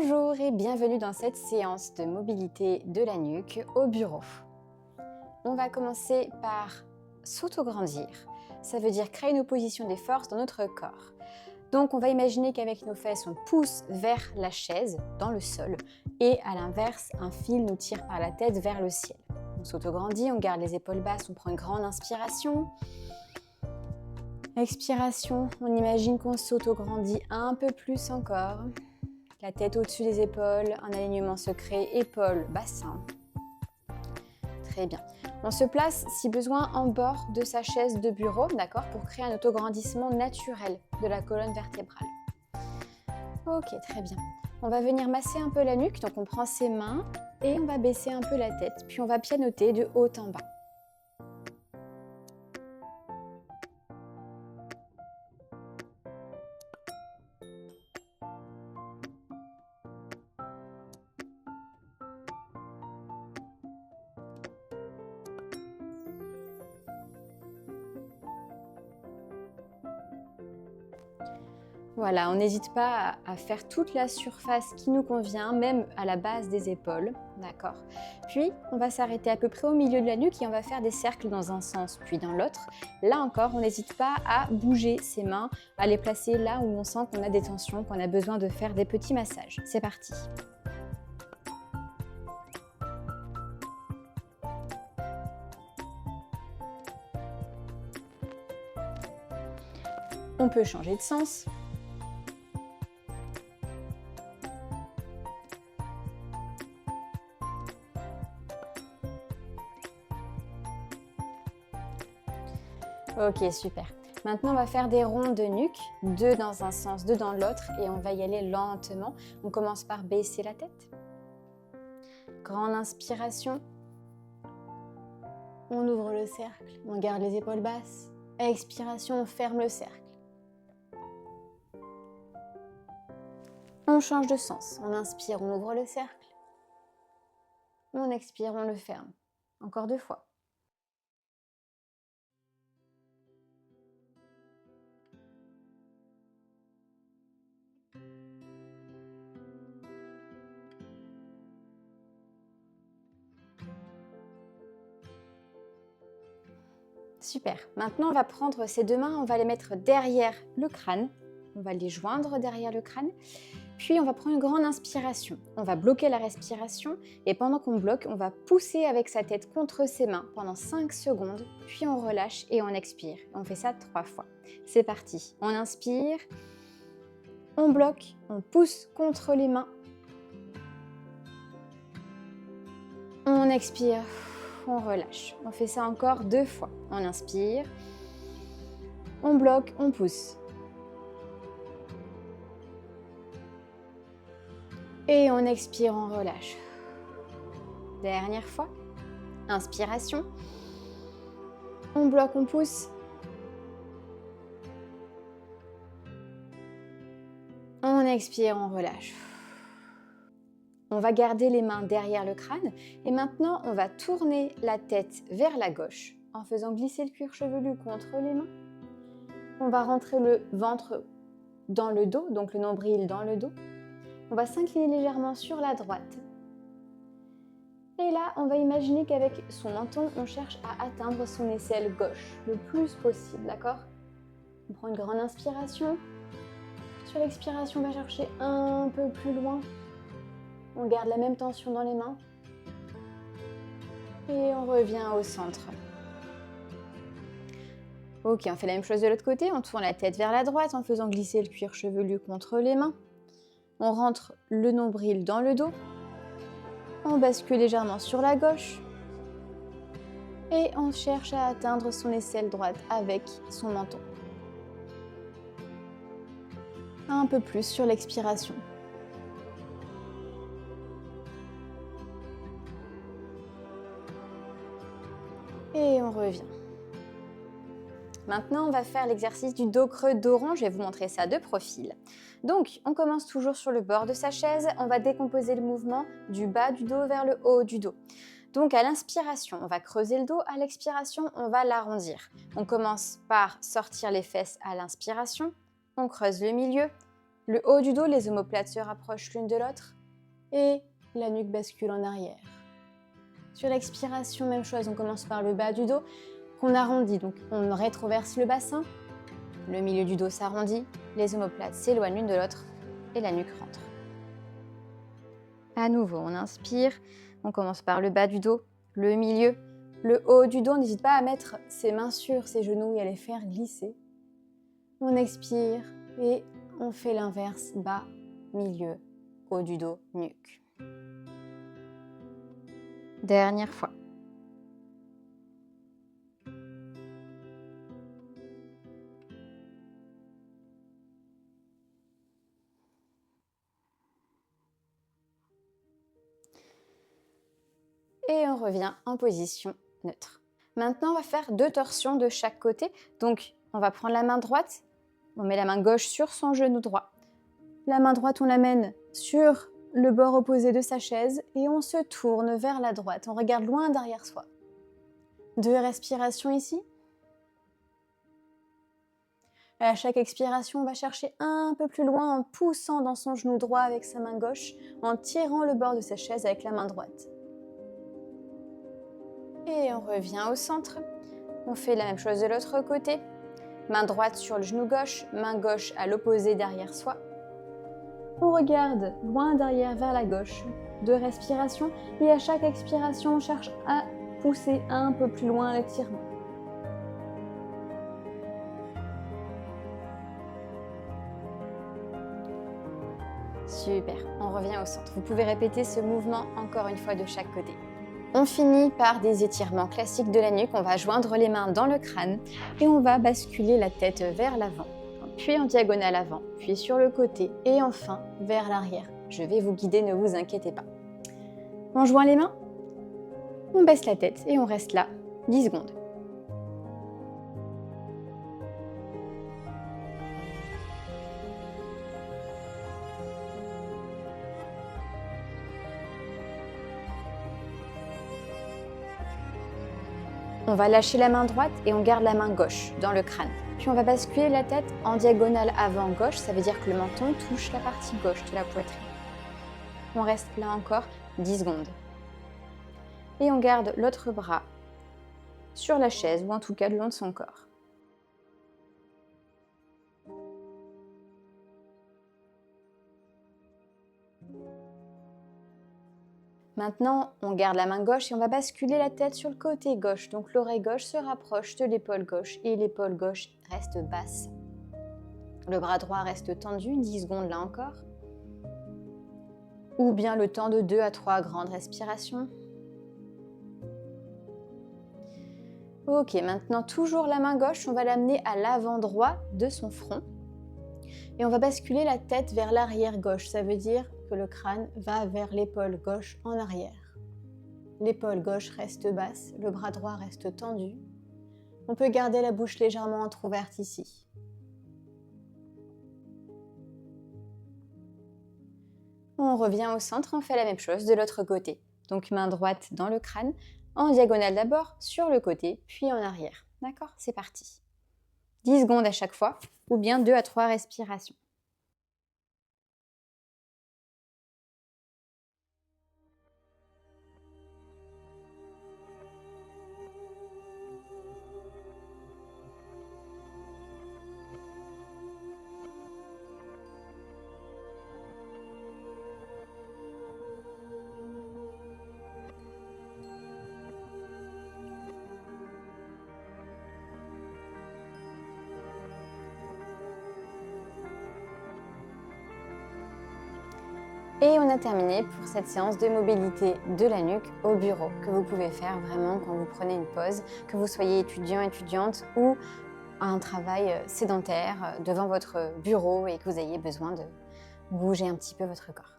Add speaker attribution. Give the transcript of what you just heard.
Speaker 1: Bonjour et bienvenue dans cette séance de mobilité de la nuque au bureau. On va commencer par s'autograndir. Ça veut dire créer une opposition des forces dans notre corps. Donc on va imaginer qu'avec nos fesses, on pousse vers la chaise, dans le sol, et à l'inverse, un fil nous tire par la tête vers le ciel. On s'autograndit, on garde les épaules basses, on prend une grande inspiration. Expiration, on imagine qu'on s'autograndit un peu plus encore. La tête au-dessus des épaules, un alignement secret, épaules, bassin. Très bien. On se place, si besoin, en bord de sa chaise de bureau, d'accord, pour créer un autograndissement naturel de la colonne vertébrale. Ok, très bien. On va venir masser un peu la nuque, donc on prend ses mains et on va baisser un peu la tête, puis on va pianoter de haut en bas. Voilà, on n'hésite pas à faire toute la surface qui nous convient, même à la base des épaules, d'accord. Puis, on va s'arrêter à peu près au milieu de la nuque et on va faire des cercles dans un sens, puis dans l'autre. Là encore, on n'hésite pas à bouger ses mains, à les placer là où on sent qu'on a des tensions, qu'on a besoin de faire des petits massages. C'est parti. On peut changer de sens. Ok, super. Maintenant, on va faire des ronds de nuque, deux dans un sens, deux dans l'autre, et on va y aller lentement. On commence par baisser la tête. Grande inspiration. On ouvre le cercle, on garde les épaules basses. Expiration, on ferme le cercle. On change de sens. On inspire, on ouvre le cercle. On expire, on le ferme. Encore deux fois. Super. Maintenant, on va prendre ces deux mains, on va les mettre derrière le crâne. On va les joindre derrière le crâne. Puis, on va prendre une grande inspiration. On va bloquer la respiration et pendant qu'on bloque, on va pousser avec sa tête contre ses mains pendant 5 secondes. Puis, on relâche et on expire. On fait ça 3 fois. C'est parti. On inspire, on bloque, on pousse contre les mains. On expire. On relâche. On fait ça encore 2 fois. On inspire, on bloque, on pousse. Et on expire, on relâche. Dernière fois. Inspiration. On bloque, on pousse. On expire, on relâche. On va garder les mains derrière le crâne et maintenant on va tourner la tête vers la gauche en faisant glisser le cuir chevelu contre les mains. On va rentrer le ventre dans le dos, donc le nombril dans le dos. On va s'incliner légèrement sur la droite. Et là, on va imaginer qu'avec son menton, on cherche à atteindre son aisselle gauche le plus possible, d'accord? On prend une grande inspiration. Sur l'expiration, on va chercher un peu plus loin. On garde la même tension dans les mains. Et on revient au centre. Ok, on fait la même chose de l'autre côté. On tourne la tête vers la droite en faisant glisser le cuir chevelu contre les mains. On rentre le nombril dans le dos. On bascule légèrement sur la gauche. Et on cherche à atteindre son aisselle droite avec son menton. Un peu plus sur l'expiration. Et on revient. Maintenant, on va faire l'exercice du dos creux, dos rond. Je vais vous montrer ça de profil. Donc, on commence toujours sur le bord de sa chaise. On va décomposer le mouvement du bas du dos vers le haut du dos. Donc, à l'inspiration, on va creuser le dos. À l'expiration, on va l'arrondir. On commence par sortir les fesses à l'inspiration. On creuse le milieu. Le haut du dos, les omoplates se rapprochent l'une de l'autre et la nuque bascule en arrière. Sur l'expiration, même chose, on commence par le bas du dos qu'on arrondit. Donc on rétroverse le bassin, le milieu du dos s'arrondit, les omoplates s'éloignent l'une de l'autre et la nuque rentre. À nouveau, on inspire, on commence par le bas du dos, le milieu, le haut du dos. N'hésite pas à mettre ses mains sur ses genoux et à les faire glisser. On expire et on fait l'inverse, bas, milieu, haut du dos, nuque. Dernière fois. Et on revient en position neutre. Maintenant, on va faire 2 torsions de chaque côté. Donc, on va prendre la main droite, on met la main gauche sur son genou droit. La main droite, on l'amène sur le bord opposé de sa chaise et on se tourne vers la droite. On regarde loin derrière soi. 2 respirations ici. À chaque expiration, on va chercher un peu plus loin en poussant dans son genou droit avec sa main gauche, en tirant le bord de sa chaise avec la main droite. Et on revient au centre. On fait la même chose de l'autre côté. Main droite sur le genou gauche, main gauche à l'opposé derrière soi. On regarde loin derrière vers la gauche. 2 respirations et à chaque expiration, on cherche à pousser un peu plus loin l'étirement. Super, on revient au centre. Vous pouvez répéter ce mouvement encore une fois de chaque côté. On finit par des étirements classiques de la nuque. On va joindre les mains dans le crâne et on va basculer la tête vers l'avant, puis en diagonale avant, puis sur le côté et enfin vers l'arrière. Je vais vous guider, ne vous inquiétez pas. On joint les mains, on baisse la tête et on reste là 10 secondes. On va lâcher la main droite et on garde la main gauche dans le crâne. Puis on va basculer la tête en diagonale avant-gauche, ça veut dire que le menton touche la partie gauche de la poitrine. On reste là encore 10 secondes. Et on garde l'autre bras sur la chaise ou en tout cas le long de son corps. Maintenant, on garde la main gauche et on va basculer la tête sur le côté gauche. Donc l'oreille gauche se rapproche de l'épaule gauche et l'épaule gauche reste basse. Le bras droit reste tendu, 10 secondes là encore. Ou bien le temps de 2 à 3 grandes respirations. Ok, maintenant toujours la main gauche, on va l'amener à l'avant droit de son front. Et on va basculer la tête vers l'arrière gauche, ça veut dire que le crâne va vers l'épaule gauche en arrière. L'épaule gauche reste basse, le bras droit reste tendu. On peut garder la bouche légèrement entrouverte ici. On revient au centre, on fait la même chose de l'autre côté. Donc main droite dans le crâne, en diagonale d'abord, sur le côté, puis en arrière. D'accord? C'est parti. 10 secondes à chaque fois, ou bien 2 à 3 respirations. Et on a terminé pour cette séance de mobilité de la nuque au bureau que vous pouvez faire vraiment quand vous prenez une pause, que vous soyez étudiant, étudiante ou à un travail sédentaire devant votre bureau et que vous ayez besoin de bouger un petit peu votre corps.